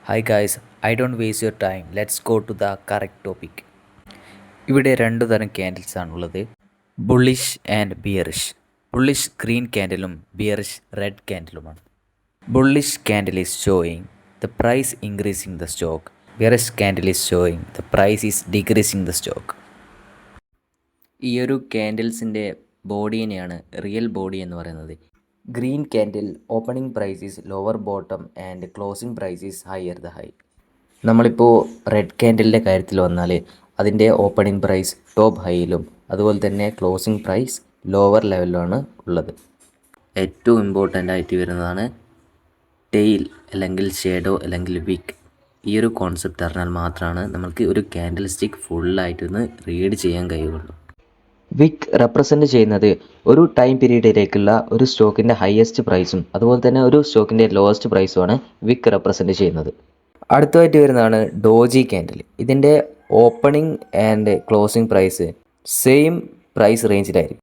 Hi guys, I don't waste your time. Let's go to the correct topic. ഇവിടെ രണ്ടു തരം candles ആണുള്ളത്, bullish and bearish. Bullish green ക്യാൻഡിലും bearish red ക്യാൻഡിലുമാണ്. Bullish candle is showing the price increasing the stock. Bearish candle is showing the price is decreasing the stock. ഈ ഒരു ക്യാൻഡിൽസിൻ്റെ ബോഡീനെയാണ് റിയൽ ബോഡി എന്ന് പറയുന്നത്. Green candle opening price is lower bottom and closing price is higher the high. നമ്മളിപ്പോൾ red ക്യാൻഡിലിൻ്റെ കാര്യത്തിൽ വന്നാൽ അതിൻ്റെ ഓപ്പണിംഗ് പ്രൈസ് ടോപ്പ് ഹൈയിലും അതുപോലെ തന്നെ ക്ലോസിംഗ് പ്രൈസ് ലോവർ ലെവലിലുമാണ് ഉള്ളത്. ഏറ്റവും ഇമ്പോർട്ടൻ്റ് ആയിട്ട് വരുന്നതാണ് ടെയിൽ അല്ലെങ്കിൽ ഷേഡോ അല്ലെങ്കിൽ വിക്ക്. ഈ ഒരു കോൺസെപ്റ്റ് അറിഞ്ഞാൽ മാത്രമാണ് നമുക്ക് ഒരു ക്യാൻഡിൽ സ്റ്റിക്ക് ഫുള്ളായിട്ടൊന്ന് റീഡ് ചെയ്യാൻ കഴിയുള്ളൂ. വിക്ക് റെപ്രസെൻ്റ് ചെയ്യുന്നത് ഒരു ടൈം പീരീഡിലേക്കുള്ള ഒരു സ്റ്റോക്കിൻ്റെ ഹയസ്റ്റ് പ്രൈസും അതുപോലെ തന്നെ ഒരു സ്റ്റോക്കിൻ്റെ ലോവസ്റ്റ് പ്രൈസുമാണ് വിക്ക് റെപ്രസെൻ്റ് ചെയ്യുന്നത്. അടുത്തതായിട്ട് വരുന്നതാണ് ഡോജി ക്യാൻഡിൽ. ഇതിൻ്റെ opening and closing price same price റേഞ്ചിലായിരിക്കും.